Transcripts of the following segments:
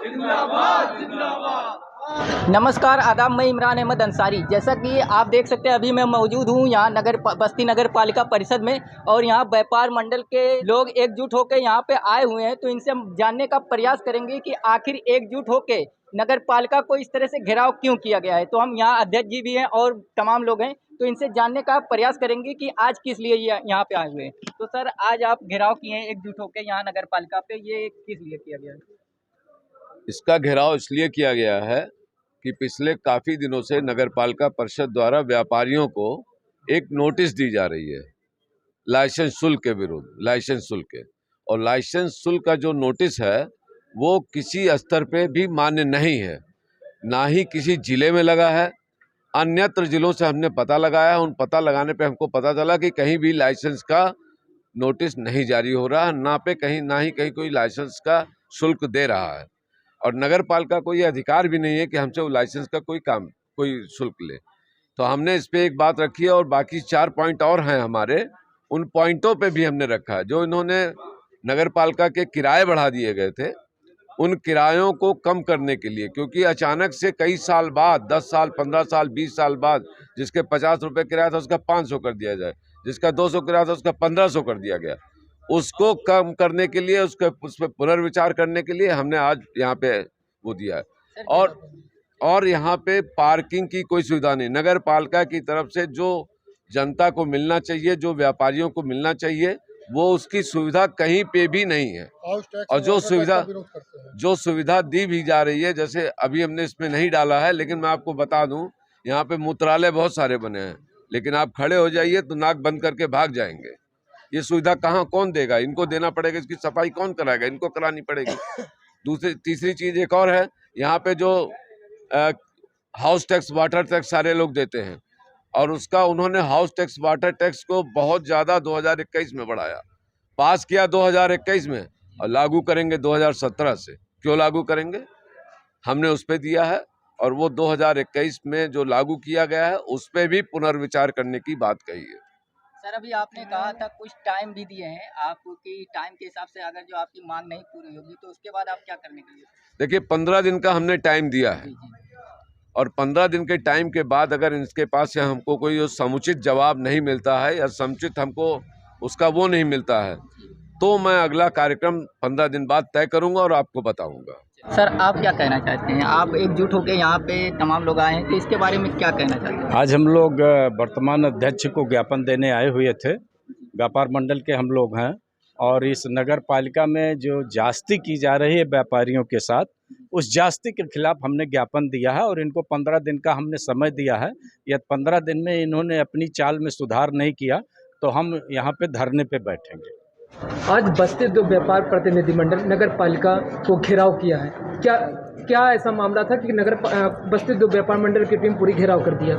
जिंदाबाद जिंदाबाद। नमस्कार, आदाब। मैं इमरान अहमद अंसारी। जैसा कि आप देख सकते हैं, अभी मैं मौजूद हूँ यहाँ बस्ती नगर पालिका परिषद में, और यहाँ व्यापार मंडल के लोग एकजुट होकर यहाँ पे आए हुए हैं। तो इनसे हम जानने का प्रयास करेंगे कि आखिर एकजुट होकर नगर पालिका को इस तरह से घेराव क्यों किया गया है। तो हम यहाँ अध्यक्ष जी भी हैं और तमाम लोग हैं, तो इनसे जानने का प्रयास करेंगे कि आज किस लिए ये यहाँ पे आए हुए हैं। तो सर, आज आप घेराव किए हैं एकजुट होकर यहाँ नगर पालिका पे, ये किस लिए किया गया है? इसका घेराव इसलिए किया गया है कि पिछले काफी दिनों से नगरपालिका परिषद द्वारा व्यापारियों को एक नोटिस दी जा रही है लाइसेंस शुल्क के विरुद्ध, लाइसेंस शुल्क के। और लाइसेंस शुल्क का जो नोटिस है वो किसी स्तर पे भी मान्य नहीं है, ना ही किसी जिले में लगा है। अन्यत्र जिलों से हमने पता लगाया, उन पता लगाने पे हमको पता चला कि कहीं भी लाइसेंस का नोटिस नहीं जारी हो रहा, ना ही कहीं कोई लाइसेंस का शुल्क दे रहा है। और नगर पालिका को ये अधिकार भी नहीं है कि हमसे वो लाइसेंस का कोई शुल्क ले। तो हमने इस पे एक बात रखी है, और बाकी 4 पॉइंट और हैं हमारे, उन पॉइंटों पे भी हमने रखा है। जो इन्होंने नगर पालिका के किराए बढ़ा दिए गए थे, उन किरायों को कम करने के लिए, क्योंकि अचानक से कई साल बाद, 10 साल 15 साल 20 साल बाद, जिसके 50 रुपये किराया था उसका 500 कर दिया जाए, जिसका 200 किराया था उसका 1500 कर दिया गया। उसको कम करने के लिए, उस पर पुनर्विचार करने के लिए हमने आज यहाँ पे वो दिया है। और यहाँ पे पार्किंग की कोई सुविधा नहीं। नगर पालिका की तरफ से जो जनता को मिलना चाहिए, जो व्यापारियों को मिलना चाहिए, वो उसकी सुविधा कहीं पे भी नहीं है। और जो सुविधा दी भी जा रही है, जैसे अभी हमने इसमें नहीं डाला है, लेकिन मैं आपको बता दूं, यहाँ पे मूत्रालय बहुत सारे बने हैं, लेकिन आप खड़े हो जाइए तो नाक बंद करके भाग जाएंगे। ये सुविधा कौन देगा? इनको देना पड़ेगा। इसकी सफाई कौन कराएगा? इनको करानी पड़ेगी। तीसरी चीज एक और है, यहाँ पे जो हाउस टैक्स, वाटर टैक्स सारे लोग देते हैं, और उसका उन्होंने हाउस टैक्स, वाटर टैक्स को बहुत ज्यादा 2021 में बढ़ाया, पास किया 2021 में, और लागू करेंगे 2017 से। क्यों लागू करेंगे? हमने उस पर दिया है, और वो 2021 में जो लागू किया गया है उस पर भी पुनर्विचार करने की बात कही है। सर, अभी आपने कहा था कुछ टाइम भी दिए हैं आपकी, टाइम के हिसाब से अगर जो आपकी मांग नहीं पूरी होगी तो उसके बाद आप क्या करने के लिए? देखिए, 15 दिन का हमने टाइम दिया है, और 15 दिन के टाइम के बाद अगर इनके पास से हमको कोई समुचित जवाब नहीं मिलता है, या समुचित हमको उसका वो नहीं मिलता है, तो मैं अगला कार्यक्रम 15 दिन बाद तय करूंगा और आपको बताऊंगा। सर, आप क्या कहना चाहते हैं? आप एकजुट होकर यहाँ पे तमाम लोग आए हैं, तो इसके बारे में क्या कहना चाहते हैं? आज हम लोग वर्तमान अध्यक्ष को ज्ञापन देने आए हुए थे। व्यापार मंडल के हम लोग हैं, और इस नगर पालिका में जो जास्ती की जा रही है व्यापारियों के साथ, उस जास्ती के खिलाफ हमने ज्ञापन दिया है, और इनको 15 दिन का हमने समय दिया है। यदि 15 दिन में इन्होंने अपनी चाल में सुधार नहीं किया तो हम यहाँ पे धरने पे बैठेंगे। आज बस्ती उद्योग व्यापार प्रतिनिधि मंडल नगर पालिका को घेराव किया है। क्या ऐसा मामला था कि बस्ती उद्योग व्यापार मंडल की टीम पूरी घेराव कर दिया?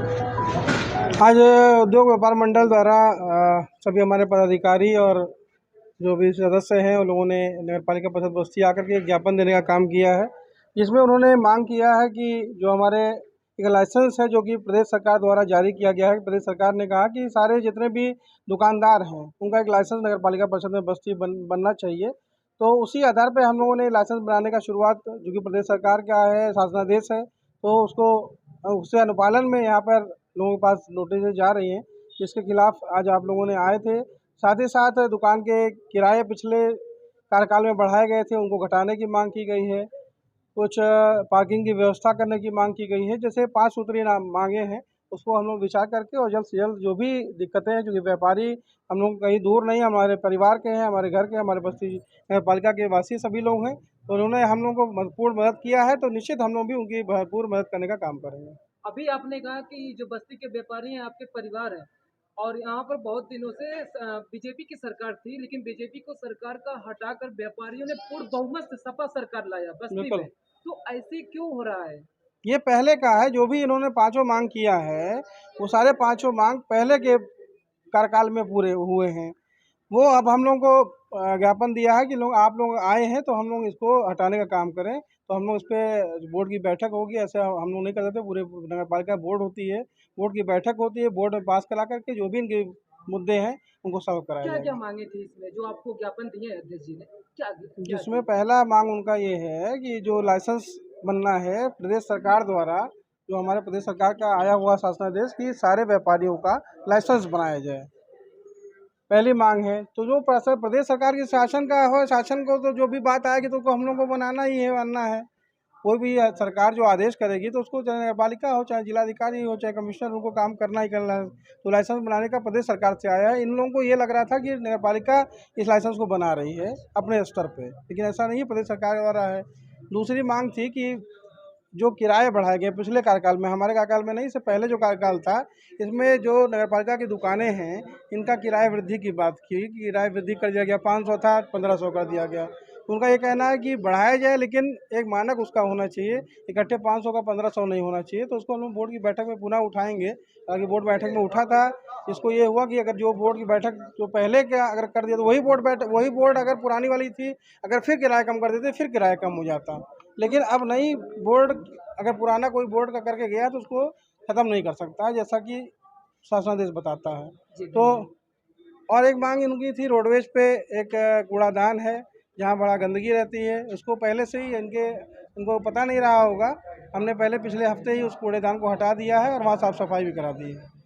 आज उद्योग व्यापार मंडल द्वारा सभी हमारे पदाधिकारी और जो भी सदस्य हैं उन लोगों ने नगर पालिका परिषद बस्ती आकर के ज्ञापन देने का काम किया है, जिसमें उन्होंने मांग किया है कि जो हमारे एक लाइसेंस है जो कि प्रदेश सरकार द्वारा जारी किया गया है। प्रदेश सरकार ने कहा कि सारे जितने भी दुकानदार हैं उनका एक लाइसेंस नगर पालिका परिषद में बस्ती बनना चाहिए। तो उसी आधार पर हम लोगों ने लाइसेंस बनाने का शुरुआत, जो कि प्रदेश सरकार का है, शासनादेश है, तो उससे अनुपालन में यहाँ पर लोगों के पास नोटिस जा रही हैं, जिसके खिलाफ आज आप लोगों ने आए थे। साथ ही साथ दुकान के किराए पिछले कार्यकाल में बढ़ाए गए थे, उनको घटाने की मांग की गई है। कुछ पार्किंग की व्यवस्था करने की मांग की गई है। जैसे 5 सूत्री मांगे हैं, उसको हम लोग विचार करके और जल्द से जल्द जो भी दिक्कतें हैं, क्योंकि व्यापारी हम लोग कहीं दूर नहीं, हमारे परिवार के हैं, हमारे घर के, हमारे बस्ती नगर पालिका के वासी सभी लोग हैं, तो उन्होंने हम लोग को पूर्ण मदद किया है, तो निश्चित हम लोग भी उनकी भरपूर मदद करने का काम करेंगे। अभी आपने कहा कि जो बस्ती के व्यापारी हैं आपके परिवार हैं, और यहाँ पर बहुत दिनों से बीजेपी की सरकार थी, लेकिन बीजेपी को सरकार का हटाकर व्यापारियों ने पूर्ण बहुमत से सपा सरकार लाया बस्ती में, तो ऐसे क्यों हो रहा है? ये पहले का है। जो भी इन्होंने 5 मांग किया है, वो सारे 5 मांग पहले के कार्यकाल में पूरे हुए हैं। वो अब हम लोगों को ज्ञापन दिया है कि आप लोग आए हैं तो हम लोग इसको हटाने का काम करें। तो हम लोग इस पर बोर्ड की बैठक होगी, ऐसे हम लोग नहीं कर सकते। पूरे नगर पालिका बोर्ड होती है, बोर्ड की बैठक होती है, बोर्ड में पास करा करके जो भी इनके मुद्दे हैं उनको सॉल्व कराया जाएगा। क्या मांगे थे इसमें जो आपको ज्ञापन दिए अध्यक्ष जी ने? क्या जिसमें पहला मांग उनका ये है कि जो लाइसेंस बनना है प्रदेश सरकार द्वारा, जो हमारे प्रदेश सरकार का आया हुआ शासनादेश कि सारे व्यापारियों का लाइसेंस बनाया जाए, पहली मांग है। तो जो प्रदेश सरकार की शासन का हो, शासन को तो जो भी बात आएगी तो उसको हम लोग को बनाना ही है, मानना है। कोई भी सरकार जो आदेश करेगी तो उसको चाहे नगरपालिका हो, चाहे जिलाधिकारी हो, चाहे कमिश्नर, उनको काम करना ही करना है। तो लाइसेंस बनाने का प्रदेश सरकार से आया है। इन लोगों को ये लग रहा था कि नगरपालिका इस लाइसेंस को बना रही है अपने स्तर पे, लेकिन ऐसा नहीं है, प्रदेश सरकार द्वारा है। दूसरी मांग थी कि जो किराए बढ़ाए गए पिछले कार्यकाल में, हमारे कार्यकाल में नहीं, इससे पहले जो कार्यकाल था, इसमें जो नगरपालिका की दुकानें हैं इनका किराया वृद्धि की बात की, किराया वृद्धि कर दिया गया, 500 था 1500 कर दिया गया। उनका ये कहना है कि बढ़ाया जाए लेकिन एक मानक उसका होना चाहिए, इकट्ठे 500 का 1500 नहीं होना चाहिए। तो उसको हम लोग बोर्ड की बैठक में पुनः उठाएंगे। ताकि बोर्ड बैठक में उठा था, इसको ये हुआ कि अगर जो बोर्ड की बैठक जो पहले क्या अगर कर दिया तो वही बोर्ड अगर पुरानी वाली थी, अगर फिर किराया कम कर देते फिर किराया कम हो जाता। लेकिन अब नई बोर्ड अगर पुराना कोई बोर्ड का करके गया तो उसको ख़त्म नहीं कर सकता, जैसा कि शासनादेश बताता है। तो और एक मांग इनकी थी, रोडवेज पे एक कूड़ादान है जहाँ बड़ा गंदगी रहती है, उसको पहले से ही इनको पता नहीं रहा होगा, हमने पहले पिछले हफ्ते ही उस कूड़ेदान को हटा दिया है और वहाँ साफ़ सफाई भी करा दी है।